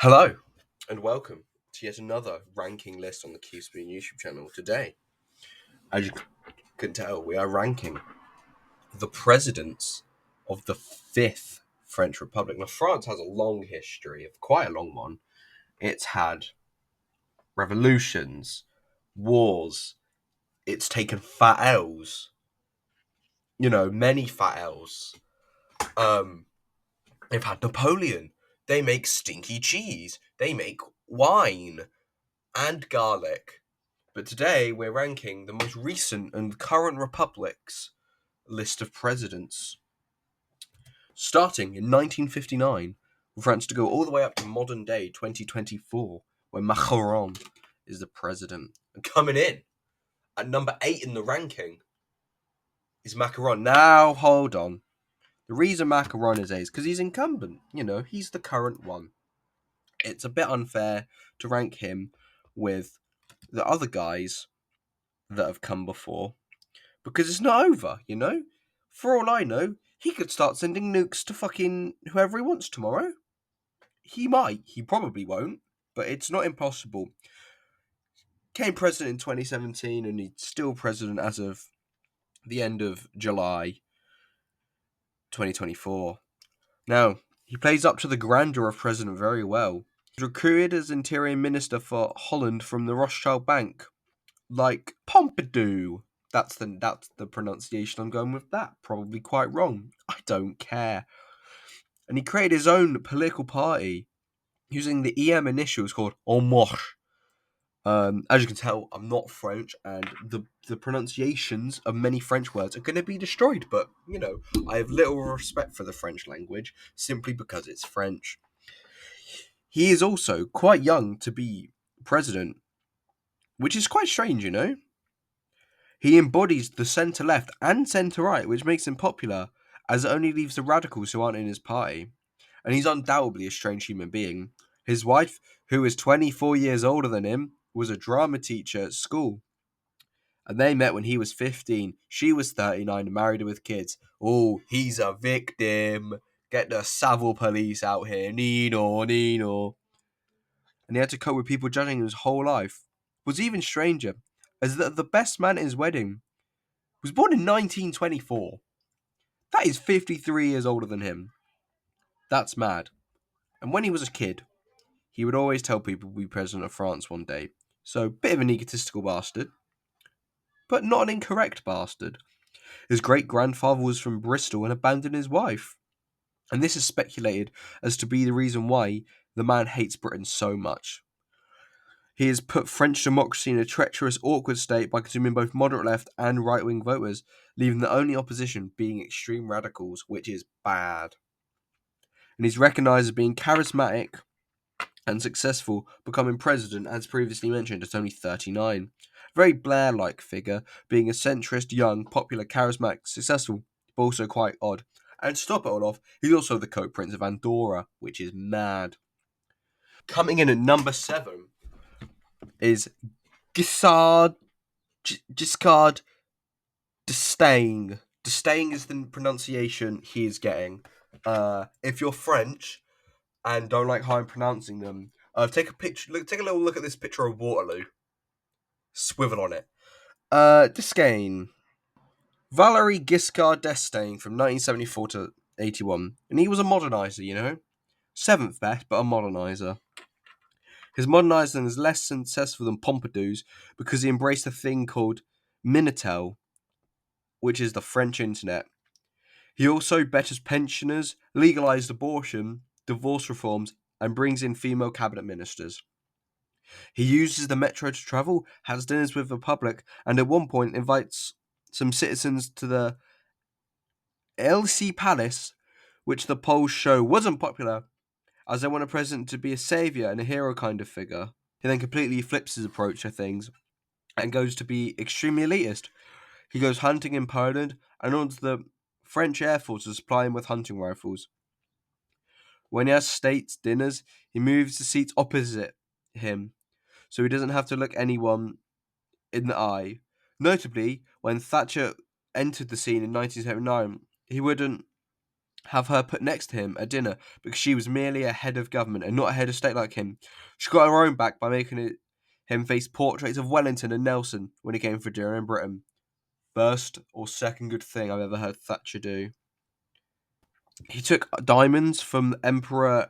Hello, and welcome to yet another ranking list on the QSpoon YouTube channel. Today, as you can tell, we are ranking the presidents of the Fifth French Republic. Now, France has a long history, of quite a long one. It's had revolutions, wars, it's taken fat L's, many fat L's. Um, they've had Napoleon. They make stinky cheese. They make wine and garlic. But today we're ranking the most recent and current republics list of presidents. Starting in 1959, for France to go all the way up to modern day 2024, where Macron is the president. And coming in at number 8 in the ranking is Macron. Now, hold on. The reason Macron is 8 is because he's incumbent. He's the current one. It's a bit unfair to rank him with the other guys that have come before. Because it's not over. For all I know, he could start sending nukes to fucking whoever he wants tomorrow. He might. He probably won't. But it's not impossible. Came president in 2017 and he's still president as of the end of July 2024. Now, he plays up to the grandeur of president very well. He's recruited as interior minister for Holland from the Rothschild Bank. Like Pompidou. That's the pronunciation I'm going with. That probably quite wrong. I don't care. And he created his own political party using the EM initials called En Marche. As you can tell, I'm not French, and the pronunciations of many French words are going to be destroyed. But I have little respect for the French language simply because it's French. He is also quite young to be president, which is quite strange. He embodies the centre-left and centre-right, which makes him popular, as it only leaves the radicals who aren't in his party. And he's undoubtedly a strange human being. His wife, who is 24 years older than him, was a drama teacher at school. And they met when he was 15. She was 39 and married with kids. Oh, he's a victim. Get the Savile police out here. Nino, Nino. And he had to cope with people judging him his whole life. What's even stranger is that the best man at his wedding was born in 1924. That is 53 years older than him. That's mad. And when he was a kid, he would always tell people he'd be president of France one day. So, bit of an egotistical bastard. But not an incorrect bastard. His great-grandfather was from Bristol and abandoned his wife. And this is speculated as to be the reason why the man hates Britain so much. He has put French democracy in a treacherous, awkward state by consuming both moderate left and right-wing voters, leaving the only opposition being extreme radicals, which is bad. And he's recognised as being charismatic and successful, becoming president, as previously mentioned, at only 39. Very Blair-like figure, being a centrist, young, popular, charismatic, successful, but also quite odd. And to top it all off, he's also the co-prince of Andorra, which is mad. Coming in at number 7 is Giscard d'Estaing. D'Estaing is the pronunciation he is getting. If you're French and don't like how I'm pronouncing them, take a little look at this picture of Waterloo. Swivel on it. D'Estaing. Valery Giscard d'Estaing from 1974 to 81. And he was a modernizer. 7th best, but a modernizer. His modernising is less successful than Pompidou's because he embraced a thing called Minitel, which is the French internet. He also betters pensioners, legalised abortion, divorce reforms, and brings in female cabinet ministers. He uses the metro to travel, has dinners with the public, and at one point invites some citizens to the Elysee Palace, which the polls show wasn't popular, as they want a president to be a saviour and a hero kind of figure. He then completely flips his approach to things and goes to be extremely elitist. He goes hunting in Poland and orders the French Air Force to supply him with hunting rifles. When he has state dinners, he moves the seats opposite him, so he doesn't have to look anyone in the eye. Notably, when Thatcher entered the scene in 1979, he wouldn't have her put next to him at dinner because she was merely a head of government and not a head of state like him. She got her own back by making him face portraits of Wellington and Nelson when he came for dinner in Britain. First or second good thing I've ever heard Thatcher do. He took diamonds from Emperor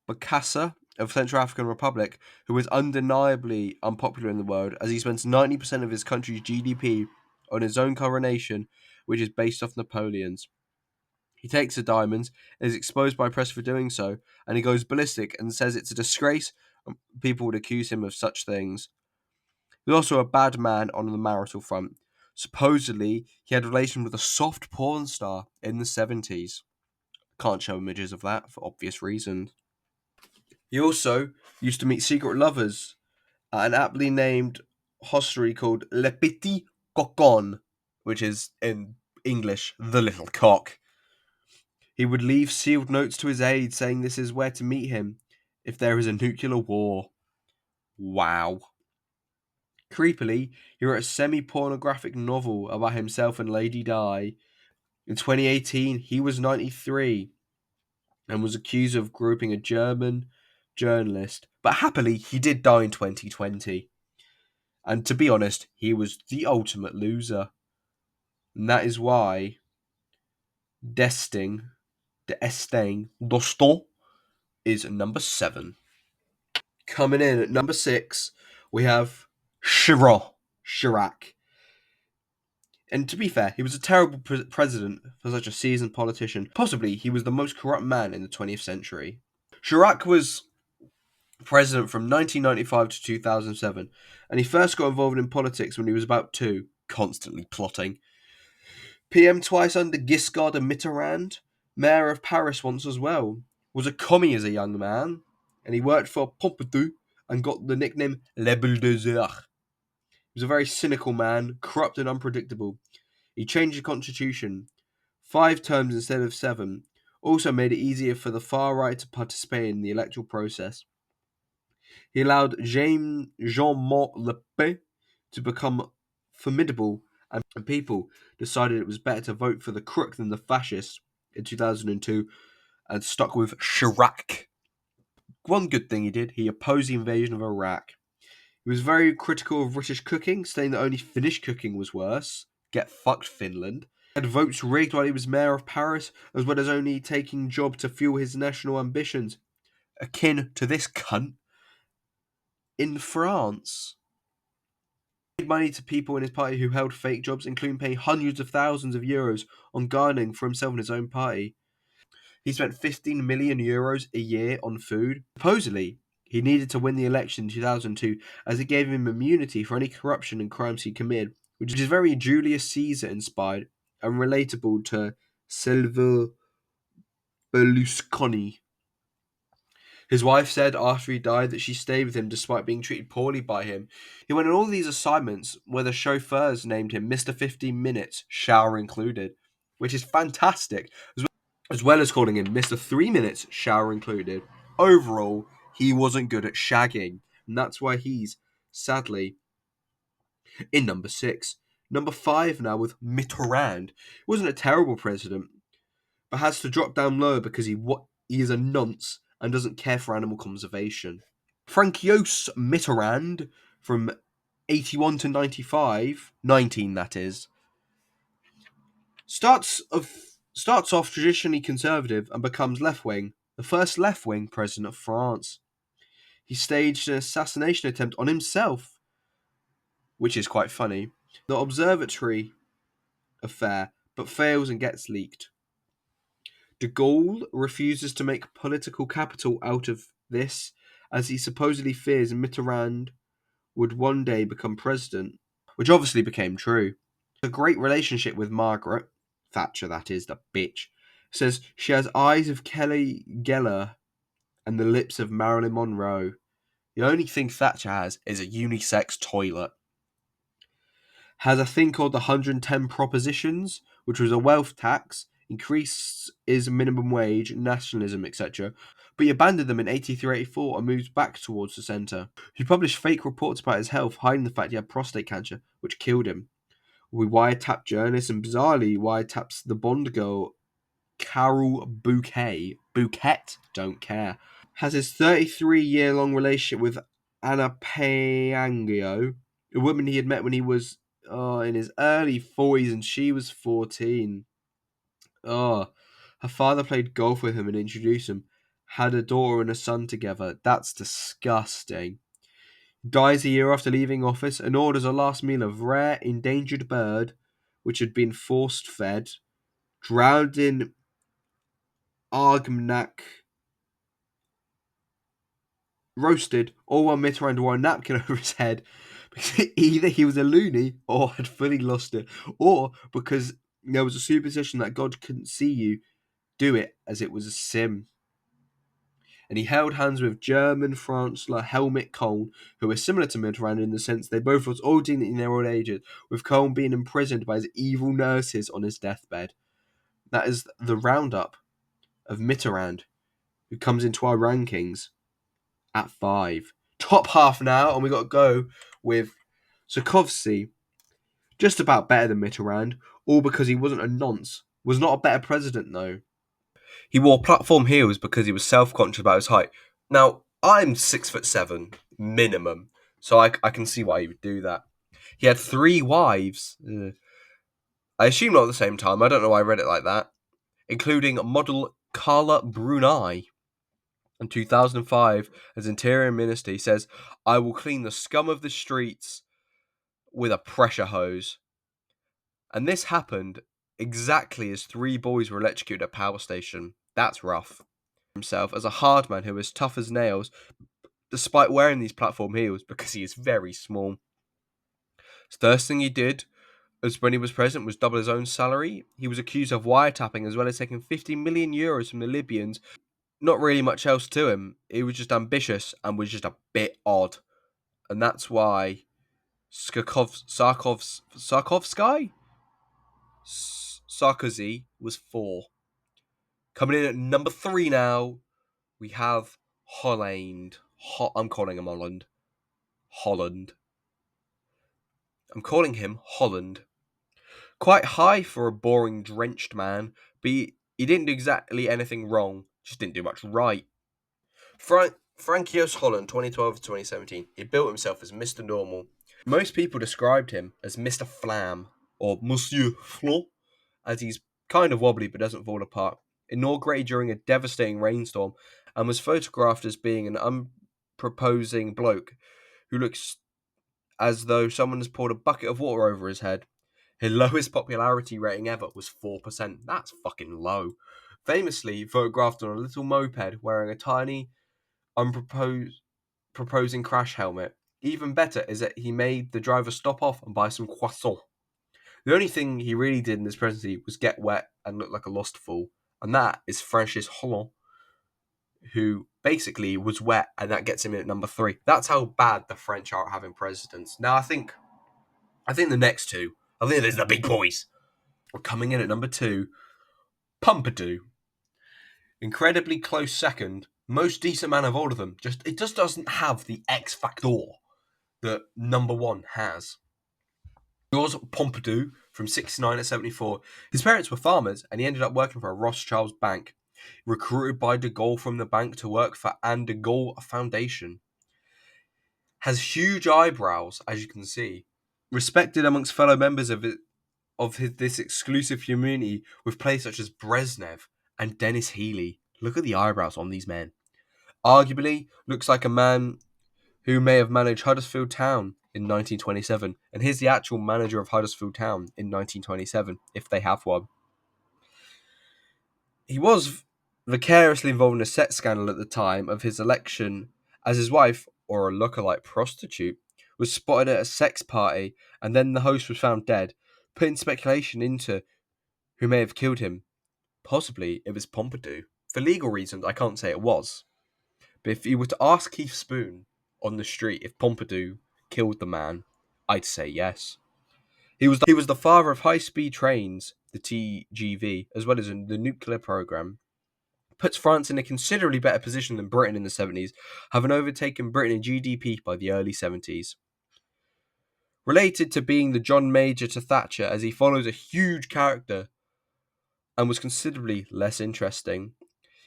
Bokassa of Central African Republic, who was undeniably unpopular in the world, as he spends 90% of his country's GDP on his own coronation, which is based off Napoleon's. He takes the diamonds, is exposed by press for doing so, and he goes ballistic and says it's a disgrace and people would accuse him of such things. He was also a bad man on the marital front. Supposedly, he had relations with a soft porn star in the 70s. Can't show images of that for obvious reasons. He also used to meet secret lovers at an aptly named hostelry called Le Petit Cocon, which is in English, the little cock. He would leave sealed notes to his aides saying this is where to meet him if there is a nuclear war. Wow. Creepily, he wrote a semi-pornographic novel about himself and Lady Di. In 2018, he was 93 and was accused of groping a German journalist. But happily, he did die in 2020. And to be honest, he was the ultimate loser. And that is why D'Estaing Doston is number 7. Coming in at number 6, we have Chirac. And to be fair, he was a terrible president for such a seasoned politician. Possibly, he was the most corrupt man in the 20th century. Chirac was president from 1995 to 2007, and he first got involved in politics when he was about 2, constantly plotting. PM twice under Giscard and Mitterrand, mayor of Paris once as well, was a commie as a young man, and he worked for Pompidou and got the nickname Le Bulldozer. He was a very cynical man, corrupt and unpredictable. He changed the constitution, 5 terms instead of 7, also made it easier for the far right to participate in the electoral process. He allowed Jean-Marc Le Pen to become formidable, and people decided it was better to vote for the crook than the fascist in 2002 and stuck with Chirac. One good thing he did, he opposed the invasion of Iraq. He was very critical of British cooking, saying that only Finnish cooking was worse. Get fucked, Finland. He had votes rigged while he was mayor of Paris, as well as only taking job to fuel his national ambitions. Akin to this cunt in France. He paid money to people in his party who held fake jobs, including paying hundreds of thousands of euros on gardening for himself and his own party. He spent 15 million euros a year on food. Supposedly, he needed to win the election in 2002 as it gave him immunity for any corruption and crimes he committed, which is very Julius Caesar inspired and relatable to Silvio Berlusconi. His wife said after he died that she stayed with him despite being treated poorly by him. He went on all these assignments where the chauffeurs named him Mr. 15 Minutes, shower included, which is fantastic, as well as calling him Mr. 3 Minutes, shower included. Overall, he wasn't good at shagging, and that's why he's, sadly, in number 6. Number 5 now with Mitterrand. He wasn't a terrible president, but has to drop down lower because he is a nonce and doesn't care for animal conservation. Francois Mitterrand, from 81 to 95, 19 that is, starts off traditionally conservative and becomes left-wing, the first left-wing president of France. He staged an assassination attempt on himself, which is quite funny. The observatory affair, but fails and gets leaked. De Gaulle refuses to make political capital out of this, as he supposedly fears Mitterrand would one day become president, which obviously became true. A great relationship with Margaret Thatcher, that is, the bitch, says she has eyes of Kelly Geller and the lips of Marilyn Monroe. The only thing Thatcher has is a unisex toilet. Has a thing called the 110 Propositions, which was a wealth tax, increase is minimum wage, nationalism, etc. But he abandoned them in 83-84 and moved back towards the centre. He published fake reports about his health, hiding the fact he had prostate cancer, which killed him. We wiretapped journalists and bizarrely wiretaps the Bond girl Carol Bouquet, don't care, has his 33-year-long relationship with Anna Payangio, a woman he had met when he was in his early 40s and she was 14. Her father played golf with him and introduced him, had a daughter and a son together. That's disgusting. Dies a year after leaving office and orders a last meal of rare endangered bird, which had been forced fed, drowned in Argmnak, roasted, all while Mitterrand wore a napkin over his head because either he was a loony or had fully lost it, or because there was a superstition that God couldn't see you do it as it was a sin. And he held hands with German Chancellor Helmut Kohl, who was similar to Mitterrand in the sense they both lost all dignity in their old ages, with Kohl being imprisoned by his evil nurses on his deathbed. That is the roundup of Mitterrand, who comes into our rankings at 5. Top half now, and we got to go with Sarkozy, just about better than Mitterrand, all because he wasn't a nonce. Was not a better president, though. He wore platform heels because he was self-conscious about his height. Now, I'm 6'7", minimum, so I can see why he would do that. He had 3 wives. I assume not at the same time. I don't know why I read it like that. Including model Carla Bruni. In 2005, as Interior Minister, he says, "I will clean the scum of the streets with a pressure hose." And this happened exactly as 3 boys were electrocuted at a power station. That's rough. Himself as a hard man who is tough as nails, despite wearing these platform heels because he is very small. The first thing he did as when he was president was double his own salary. He was accused of wiretapping as well as taking 50 million euros from the Libyans. Not really much else to him. He was just ambitious and was just a bit odd. And that's why Sarkozy was 4. Coming in at number 3 now, we have Holland. I'm calling him Holland. I'm calling him Holland. Quite high for a boring, drenched man, but he didn't do exactly anything wrong, just didn't do much right. Frankios Holland, 2012 to 2017. He built himself as Mr. Normal. Most people described him as Mr. Flam, or Monsieur Flan, as he's kind of wobbly but doesn't fall apart. Inaugurated during a devastating rainstorm, and was photographed as being an unproposing bloke who looks as though someone has poured a bucket of water over his head. His lowest popularity rating ever was 4%. That's fucking low. Famously photographed on a little moped wearing a tiny, proposing crash helmet. Even better is that he made the driver stop off and buy some croissant. The only thing he really did in this presidency was get wet and look like a lost fool. And that is Francis Hollande, who basically was wet, and that gets him in at number 3. That's how bad the French are at having presidents. Now, I think the next two, I think there's the big boys. We're coming in at number 2, Pompidou. Incredibly close second, most decent man of all of them. It just doesn't have the X factor that number 1 has. Georges Pompidou from 69 to 74. His parents were farmers, and he ended up working for a Rothschild's bank. Recruited by de Gaulle from the bank to work for Anne de Gaulle Foundation. Has huge eyebrows, as you can see. Respected amongst fellow members of this exclusive community with players such as Brezhnev and Denis Healey. Look at the eyebrows on these men. Arguably, looks like a man who may have managed Huddersfield Town in 1927. And here's the actual manager of Huddersfield Town in 1927, if they have one. He was vicariously involved in a sex scandal at the time of his election, as his wife, or a lookalike prostitute, was spotted at a sex party, and then the host was found dead, putting speculation into who may have killed him. Possibly it was Pompidou. For legal reasons, I can't say it was. But if you were to ask Keith Spoon on the street if Pompidou killed the man, I'd say yes. He was the father of high-speed trains, the TGV, as well as the nuclear program. Puts France in a considerably better position than Britain in the 70s, having overtaken Britain in GDP by the early 70s. Related to being the John Major to Thatcher, as he follows a huge character and was considerably less interesting.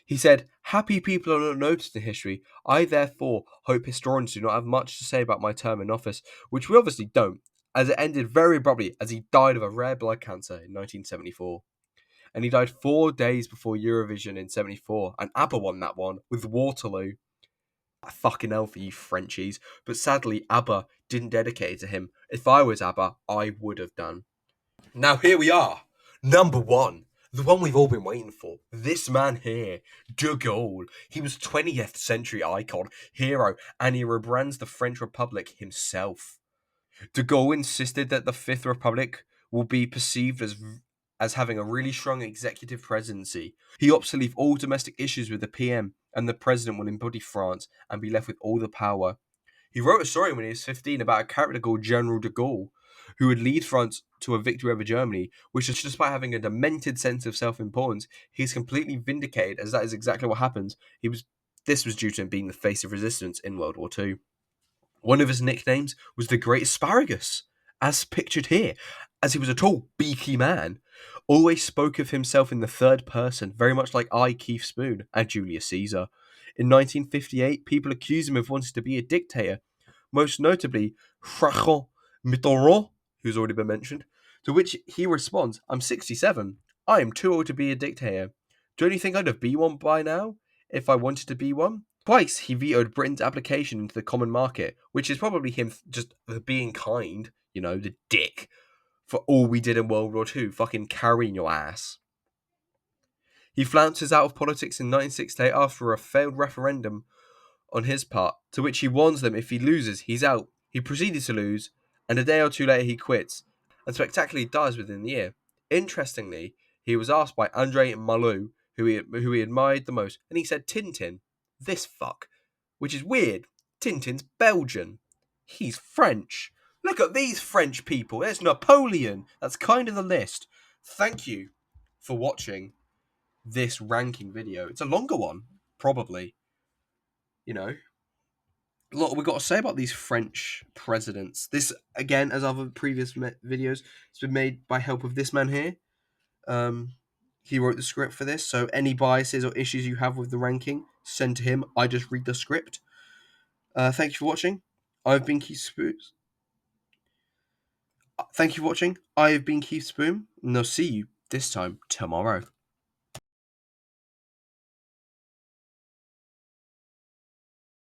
He said, "Happy people are not noticed in history. I therefore hope historians do not have much to say about my term in office," which we obviously don't, as it ended very abruptly as he died of a rare blood cancer in 1974. And he died 4 days before Eurovision in 74, and ABBA won that one with Waterloo. Fucking hell for you Frenchies. But sadly, ABBA didn't dedicate it to him. If I was ABBA, I would have done. Now here we are. Number one. The one we've all been waiting for. This man here, De Gaulle. He was 20th century icon, hero, and he rebrands the French Republic himself. De Gaulle insisted that the Fifth Republic will be perceived as having a really strong executive presidency. He opts to leave all domestic issues with the PM, and the president will embody France and be left with all the power. He wrote a story when he was 15 about a character called General de Gaulle, who would lead France to a victory over Germany, which is despite having a demented sense of self-importance, he's completely vindicated, as that is exactly what happens. This was due to him being the face of resistance in World War II. One of his nicknames was the Great Asparagus, as pictured here, as he was a tall, beaky man. Always spoke of himself in the third person, very much like I, Keith Spoon, and Julius Caesar. In 1958, people accused him of wanting to be a dictator, most notably François Mitterrand, who's already been mentioned, to which he responds, "I'm 67. I am too old to be a dictator. Don't you think I'd have been one by now, if I wanted to be one?" Twice he vetoed Britain's application into the common market, which is probably him just being kind, the dick, for all we did in World War II, fucking carrying your ass. He flounces out of politics in 1968 after a failed referendum on his part, to which he warns them if he loses, he's out. He proceeded to lose, and a day or two later he quits, and spectacularly dies within the year. Interestingly, he was asked by André Malraux, who he admired the most, and he said Tintin. This fuck. Which is weird. Tintin's Belgian. He's French. Look at these French people. There's Napoleon. That's kind of the list. Thank you for watching this ranking video. It's a longer one, probably. A lot we've got to say about these French presidents. This, again, as other previous videos, it's been made by help of this man here. He wrote the script for this, so any biases or issues you have with the ranking, send to him. I just read the script. Thank you for watching. I've been Keith Spoon. Thank you for watching. I have been Keith Spoon, and I'll see you this time tomorrow.